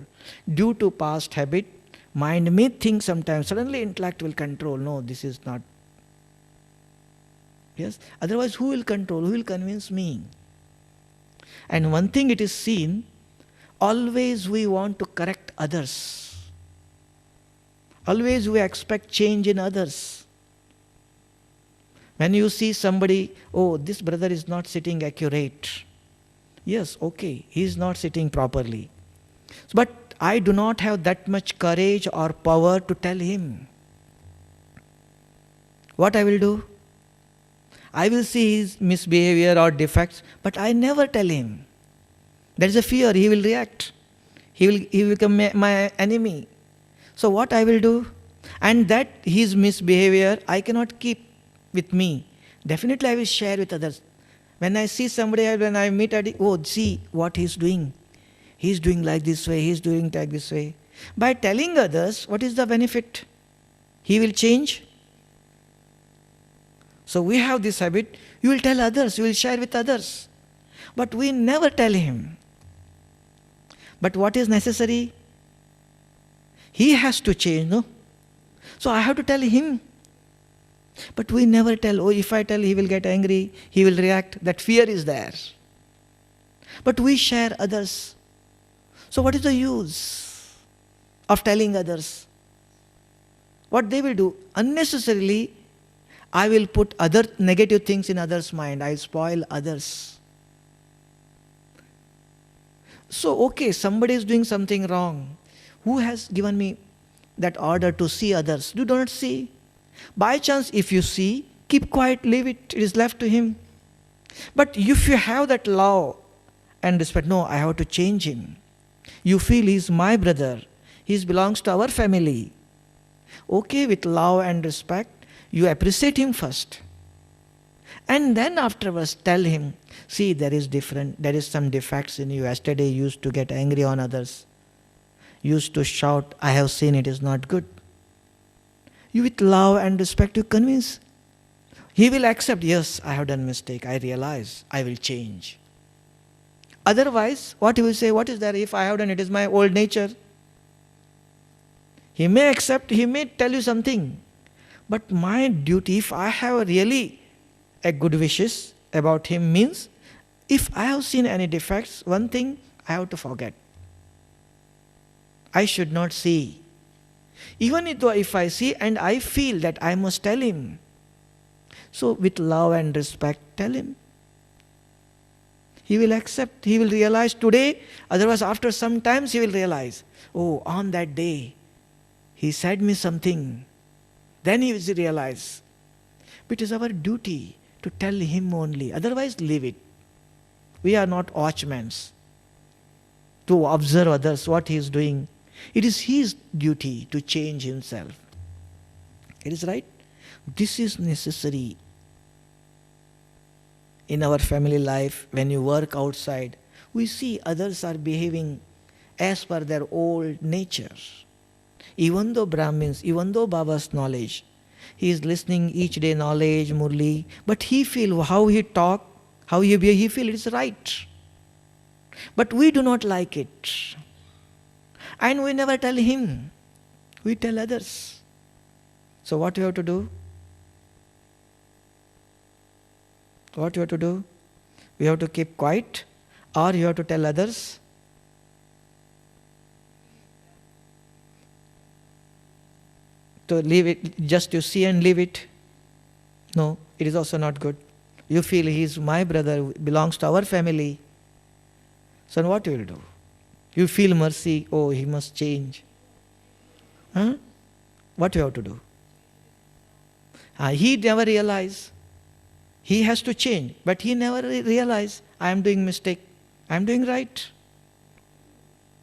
Due to past habit, mind may think sometimes, suddenly intellect will control. No, this is not. Yes? Otherwise, who will control? Who will convince me? And one thing it is seen, always we want to correct others. Always we expect change in others. When you see somebody, oh, this brother is not sitting accurate. Yes, okay, he is not sitting properly. But I do not have that much courage or power to tell him. What I will do? I will see his misbehavior or defects, but I never tell him. There is a fear, he will react. He will become my enemy. So what I will do? And that his misbehavior I cannot keep with me. Definitely I will share with others. When I see somebody, when I meet, oh, see what he's doing. He's doing like this way, he's doing like this way. By telling others, what is the benefit? He will change. So we have this habit, you will tell others, you will share with others. But we never tell him. But what is necessary? He has to change, no? So I have to tell him. But we never tell, oh, if I tell, he will get angry, he will react. That fear is there. But we share others. So what is the use of telling others? What they will do? Unnecessarily, I will put other negative things in others' mind. I will spoil others. So, okay, somebody is doing something wrong. Who has given me that order to see others? Do not see. By chance, if you see, keep quiet, leave it. It is left to him. But if you have that love and respect, no, I have to change him. You feel he is my brother. He belongs to our family. Okay, with love and respect, you appreciate him first. And then afterwards tell him, see, there is some defects in you. Yesterday you used to get angry on others. Used to shout, I have seen it is not good. You with love and respect, you convince. He will accept, yes, I have done mistake. I realize, I will change. Otherwise, what he will say, what is there? If I have done it is my old nature. He may accept, he may tell you something. But my duty, if I have really a good wishes about him, means if I have seen any defects, one thing I have to forget. I should not see. Even if I see and I feel that I must tell him. So with love and respect, tell him. He will accept, he will realize today, otherwise after some times he will realize, oh, on that day, he said me something. Then he will realize. It is our duty to tell him only, otherwise leave it. We are not watchmen to observe others, what he is doing. It is his duty to change himself. It is right. This is necessary in our family life. When you work outside, we see others are behaving as per their old nature. Even though Brahmins, even though Baba's knowledge, he is listening each day knowledge, Murli, but he feel how he talk, how he behave, he feel it is right. But we do not like it. And we never tell him. We tell others. So what you have to do? What you have to do? We have to keep quiet, or you have to tell others. To leave it, just to see and leave it. No, it is also not good. You feel he is my brother, belongs to our family. So what you will do? You feel mercy, oh, he must change. Huh? What you have to do? He never realized. He has to change, but he never realized, I am doing mistake. I am doing right.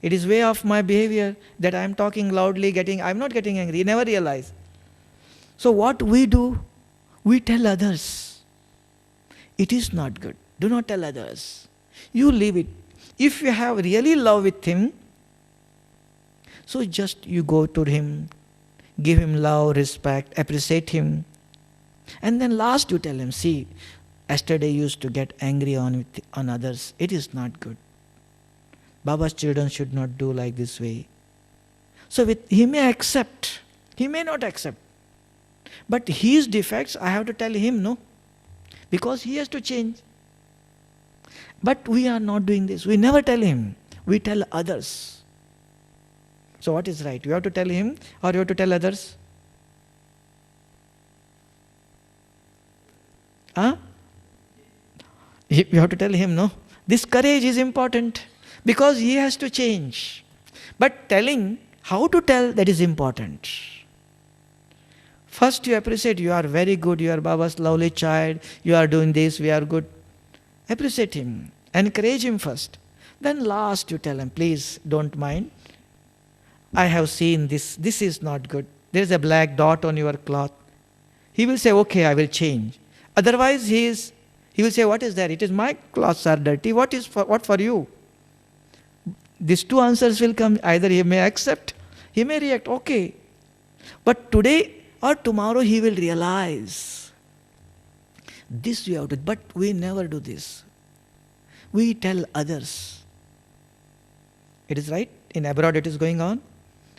It is way of my behavior that I am talking loudly, I am not getting angry. He never realized. So what we do? We tell others. It is not good. Do not tell others. You leave it. If you have really love with him, so just you go to him, give him love, respect, appreciate him. And then last you tell him, see, yesterday you used to get angry on others. It is not good. Baba's children should not do like this way. So he may accept, he may not accept. But his defects, I have to tell him, no. Because he has to change. But we are not doing this. We never tell him. We tell others. So what is right? You have to tell him or you have to tell others? Huh? You have to tell him, no. This courage is important because he has to change. But telling, how to tell, that is important. First you appreciate, you are very good, you are Baba's lovely child, you are doing this, we are good. Appreciate him, encourage him first. Then last you tell him, please don't mind. I have seen this is not good. There is a black dot on your cloth. He will say, okay, I will change. Otherwise he will say, what is there? It is my clothes are dirty. What for you? These two answers will come. Either he may accept, he may react, okay. But today or tomorrow he will realize. This we have to do, but we never do this. We tell others. It is right. In abroad it is going on.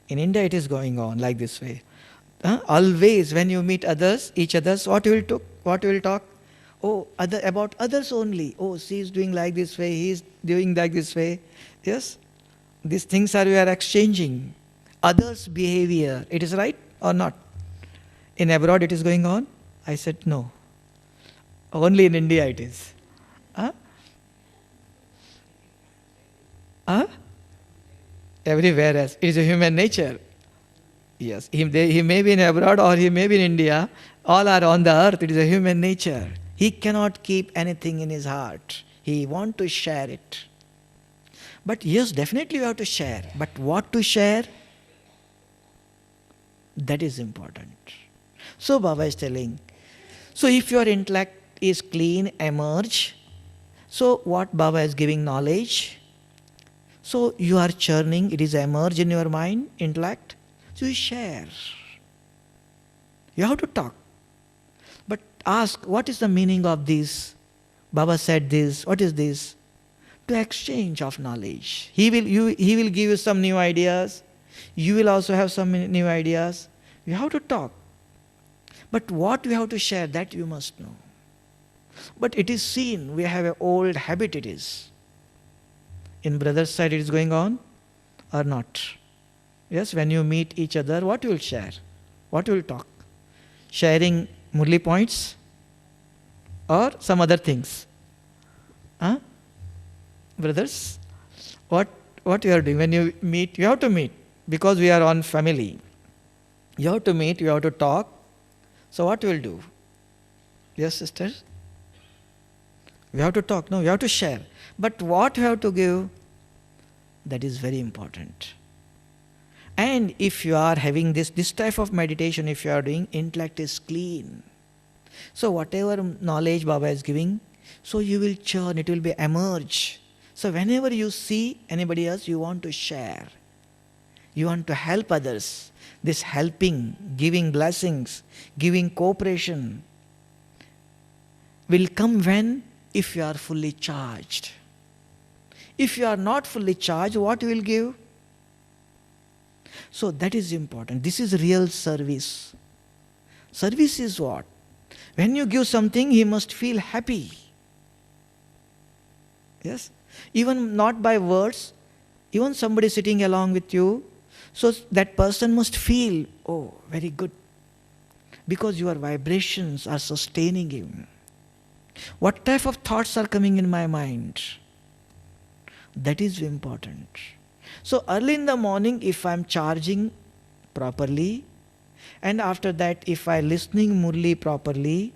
In India it is going on like this way. Always when you meet others, each others, what you will talk? Oh, about others only. Oh, she is doing like this way, he is doing like this way. Yes? These things we are exchanging. Others' behavior. It is right or not? In abroad it is going on. I said, no. Only in India it is. Huh? Huh? Everywhere else. It is a human nature. Yes. He may be in abroad or he may be in India. All are on the earth. It is a human nature. He cannot keep anything in his heart. He wants to share it. But yes, definitely you have to share. But what to share? That is important. So Baba is telling, so if your intellect is clean, emerge. So what Baba is giving knowledge. So you are churning, it is emerge in your mind, intellect. So you share. You have to talk. But ask, what is the meaning of this? Baba said this, what is this? To exchange of knowledge. He will give you some new ideas. You will also have some new ideas. You have to talk. But what we have to share, that you must know. But it is seen, we have an old habit it is. In brother's side it is going on or not? Yes, when you meet each other, what you will share? What you will talk? Sharing Murli points or some other things? Huh? Brothers, what you are doing? When you meet, you have to meet because we are on family. You have to meet, you have to talk. So what you will do? Yes, sisters? We have to talk, no, we have to share. But what you have to give, that is very important. And if you are having this type of meditation, if you are doing, intellect is clean. So whatever knowledge Baba is giving, so you will churn, it will be emerge. So whenever you see anybody else, you want to share. You want to help others. This helping, giving blessings, giving cooperation will come when? If you are fully charged. If you are not fully charged, what you will give? So that is important. This is real service. Service is what? When you give something, he must feel happy. Yes? Even not by words, even somebody sitting along with you, so that person must feel, oh, very good. Because your vibrations are sustaining him. What type of thoughts are coming in my mind? That is important. So early in the morning, if I am charging properly, and after that, if I am listening Murli properly,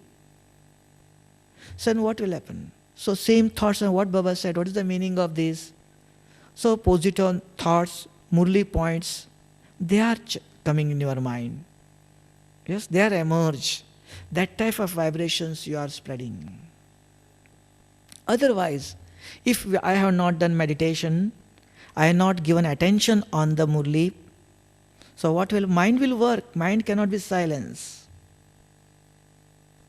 so then what will happen? So same thoughts and what Baba said, what is the meaning of this? So positive thoughts, Murli points, they are coming in your mind. Yes, they are emerge. That type of vibrations you are spreading. Otherwise, if I have not done meditation, I have not given attention on the Murli, so what will, mind will work, mind cannot be silenced.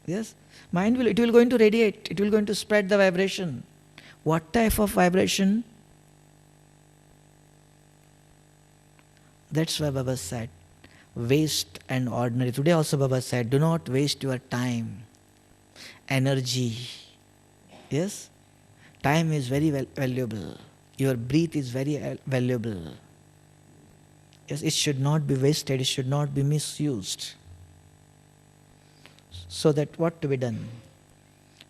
Yes, it will going to radiate, it will going to spread the vibration. What type of vibration? That's why Baba said, waste and ordinary. Today also Baba said, do not waste your time, energy. Yes? Time is very valuable. Your breath is very valuable. Yes, it should not be wasted, it should not be misused. So that what to be done?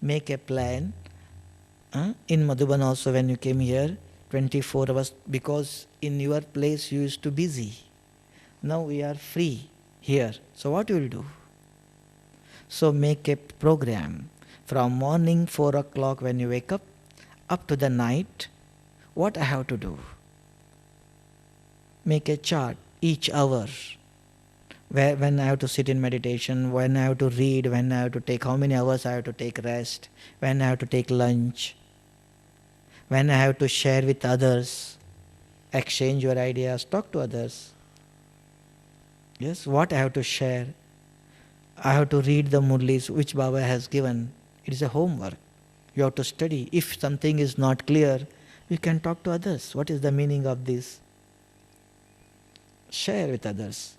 Make a plan. In Madhuban also when you came here, 24 hours, because in your place you used to busy. Now we are free here. So what you will do? So make a program. From morning 4 o'clock when you wake up to the night, what I have to do? Make a chart each hour. When I have to sit in meditation, when I have to read, when I have to take, how many hours I have to take rest, when I have to take lunch, when I have to share with others, exchange your ideas, talk to others. Yes, what I have to share. I have to read the Murlis which Baba has given. It is a homework. You have to study. If something is not clear, you can talk to others. What is the meaning of this? Share with others.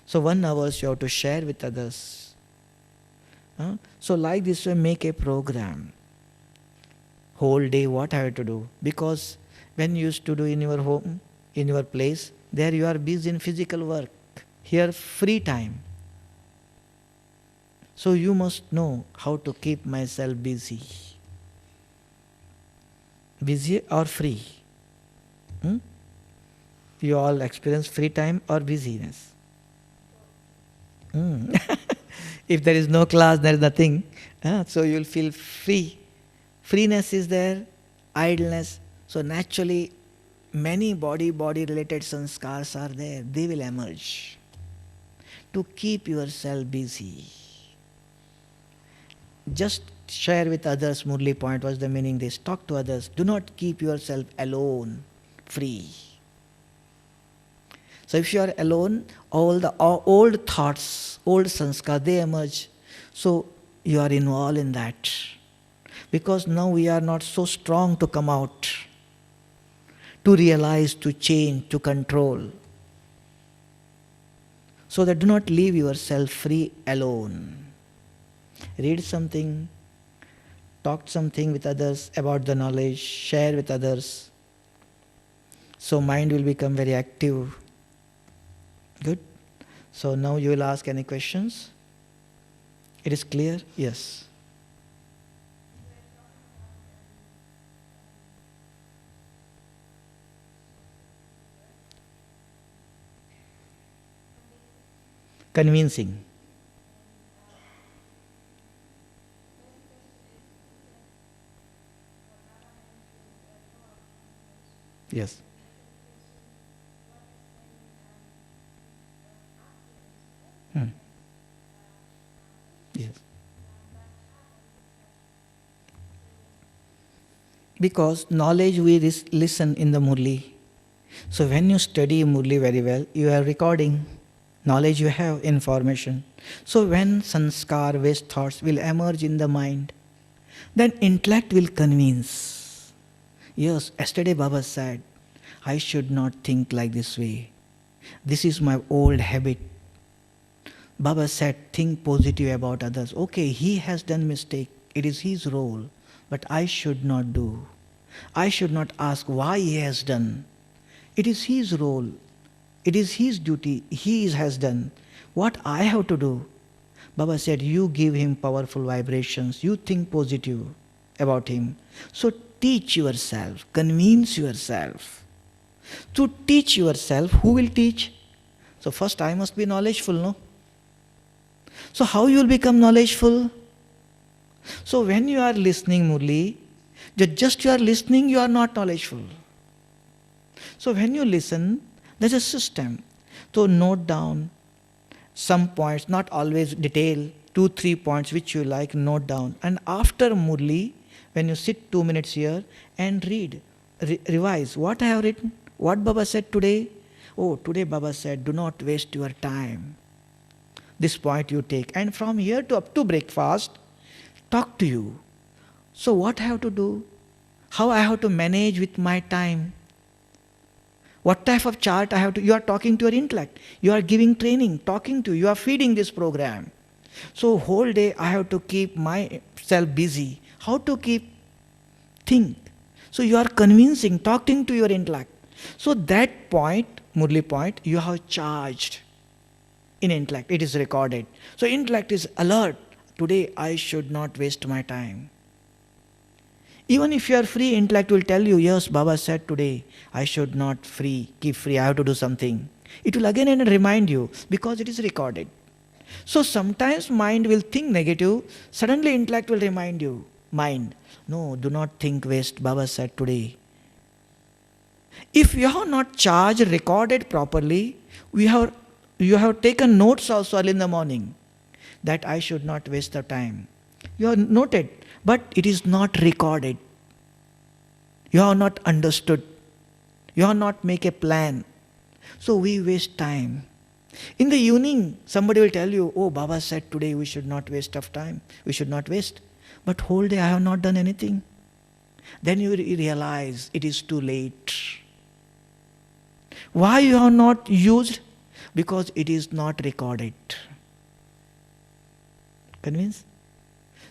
So 1 hour you have to share with others. So like this way, make a program. Whole day what I have to do. Because when you used to do in your home, in your place, there you are busy in physical work. Here free time. So you must know how to keep myself busy. Busy or free? Hmm? You all experience free time or busyness? Hmm. If there is no class, there is nothing. So you will feel free. Freeness is there, idleness. So naturally, many body related sanskars are there. They will emerge. To keep yourself busy. Just share with others. Murli point was the meaning this. Talk to others. Do not keep yourself alone, free. So if you are alone, all the old thoughts, old sanskar, they emerge. So you are involved in that. Because now we are not so strong to come out, to realize, to change, to control. So that do not leave yourself free alone. Read something, talk something with others about the knowledge, share with others. So mind will become very active. Good. So now you will ask any questions. It is clear? Yes. Convincing. Yes. Hmm. Yes. Because knowledge we listen in the Murli. So when you study Murli very well, you are recording. Knowledge you have, information. So when sanskar, waste thoughts will emerge in the mind, then intellect will convince. Yes, yesterday Baba said, I should not think like this way. This is my old habit. Baba said, think positive about others. Okay, he has done mistake. It is his role. But I should not do. I should not ask why he has done. It is his role. It is his duty. He has done. What I have to do? Baba said, you give him powerful vibrations. You think positive about him. So teach yourself. Convince yourself. To teach yourself, who will teach? So first I must be knowledgeful, no? So how you will become knowledgeful? So when you are listening Murli, just you are listening, you are not knowledgeful. So when you listen, there's a system. So note down some points, not always detail, 2-3 points which you like, note down. And after Murli, when you sit 2 minutes here and read, revise what I have written, what Baba said today. Oh, today Baba said, do not waste your time. This point you take. And from here to up to breakfast, talk to you. So what I have to do? How I have to manage with my time? What type of chart I have to? You are talking to your intellect. You are giving training, talking to you. You are feeding this program. So whole day I have to keep myself busy. How to keep? Think. So you are convincing, talking to your intellect. So that point, Murli point, you have charged in intellect. It is recorded. So intellect is alert. Today I should not waste my time. Even if you are free, intellect will tell you, yes, Baba said today, I should not keep free, I have to do something. It will again and remind you because it is recorded. So sometimes mind will think negative, suddenly intellect will remind you, mind, no, do not think waste, Baba said today. If you have not charged, recorded properly, you have taken notes also early in the morning that I should not waste the time. You have noted, but it is not recorded. You have not understood. You have not make a plan. So we waste time. In the evening, somebody will tell you, oh, Baba said today we should not waste of time. We should not waste. But whole day I have not done anything. Then you realize it is too late. Why you have not used? Because it is not recorded. Convinced?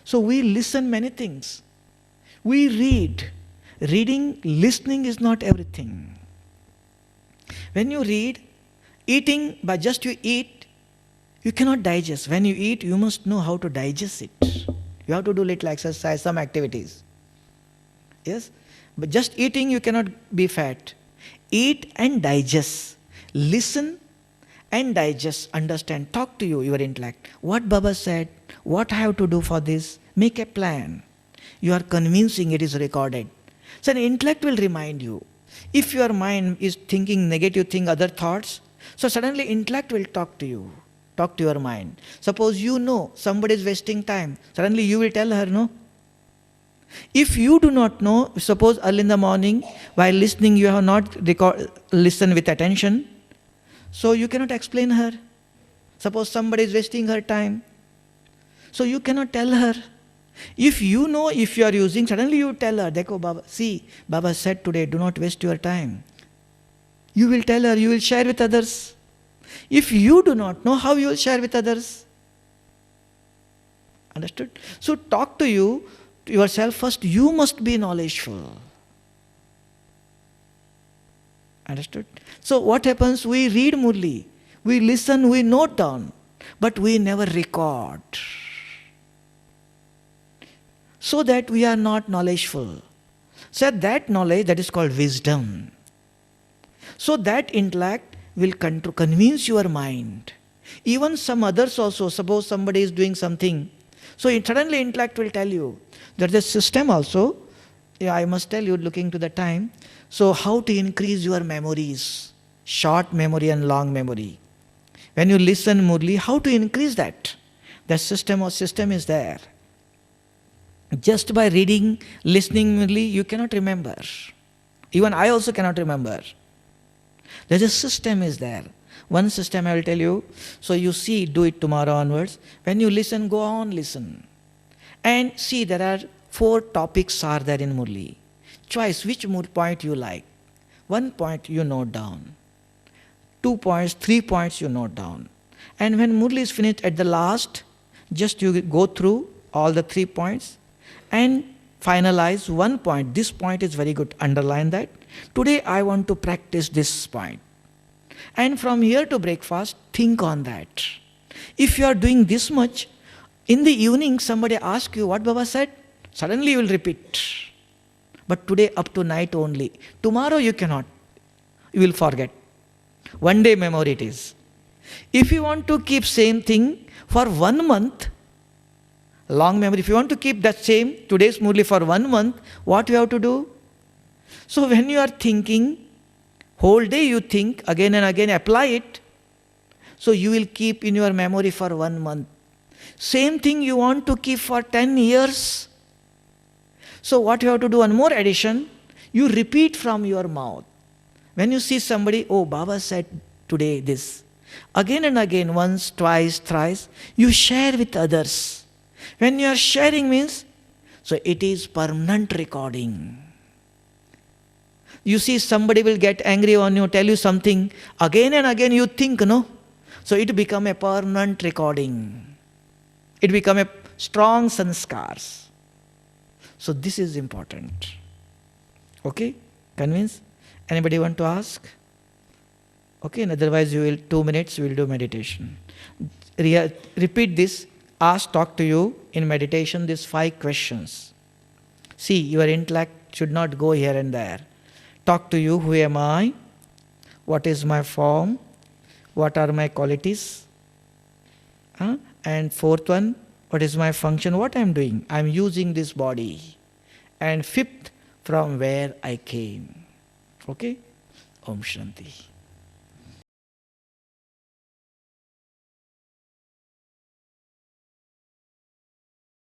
So we listen many things. We read. Reading, listening is not everything. When you read, eating, by just you eat, You cannot digest. When you eat, you must know how to digest it. You have to do little exercise, some activities. Yes? But just eating, you cannot be fat. Eat and digest. Listen and digest, understand. Talk to your intellect. What Baba said, what I have to do for this. Make a plan. You are convincing it is recorded. So an intellect will remind you. If your mind is thinking negative thing, other thoughts, so suddenly intellect will talk to you. Talk to your mind. Suppose you know somebody is wasting time. Suddenly you will tell her, no? If you do not know, suppose early in the morning, while listening, you have not listened with attention, so you cannot explain her. Suppose somebody is wasting her time, so you cannot tell her. If you know, if you are using, suddenly you tell her, Dekho Baba, see, Baba said today, do not waste your time. You will tell her, you will share with others. If you do not know, how you will share with others? Understood? So talk to yourself first, you must be knowledgeful. Understood? So what happens? We read Murli, we listen, we note down, but we never record. So that we are not knowledgeful. So that knowledge, that is called wisdom. So that intellect will convince your mind. Even some others also, suppose somebody is doing something, so suddenly intellect will tell you. There is a system also, I must tell you, looking to the time, so how to increase your memories, short memory and long memory. When you listen Murli, how to increase that? The system is there. Just by reading, listening Murli, you cannot remember. Even I also cannot remember. There's a system is there. One system I will tell you. So you see, do it tomorrow onwards. When you listen, go on, listen. And see, there are 4 topics are there in Murli. Choice which point you like. 1 point you note down. 2 points, 3 points you note down. And when Murli is finished at the last, just you go through all the 3 points and finalize 1 point. This point is very good. Underline that. Today I want to practice this point. And from here to breakfast, think on that. If you are doing this much, in the evening somebody asks you what Baba said, suddenly you will repeat. But today up to night only. Tomorrow you cannot. You will forget. One day memory it is. If you want to keep same thing for 1 month, long memory, if you want to keep that same, today's Murli for 1 month, what you have to do? So when you are thinking, whole day you think, again and again apply it, so you will keep in your memory for 1 month. Same thing you want to keep for 10 years. So what you have to do, one more addition, you repeat from your mouth. When you see somebody, oh, Baba said today this. Again and again, once, twice, thrice, you share with others. When you are sharing means, so it is permanent recording. You see somebody will get angry on you, tell you something, again and again you think, no? So it become a permanent recording. It become a strong sanskars. So this is important. Okay? Convinced? Anybody want to ask? Okay, and otherwise you will 2 minutes, we will do meditation. Repeat this. Ask, talk to you in meditation these 5 questions. See, your intellect should not go here and there. Talk to you, who am I? What is my form? What are my qualities? And 4th one, what is my function? What I am doing? I am using this body. And 5th, from where I came. Okay? Om Shanti.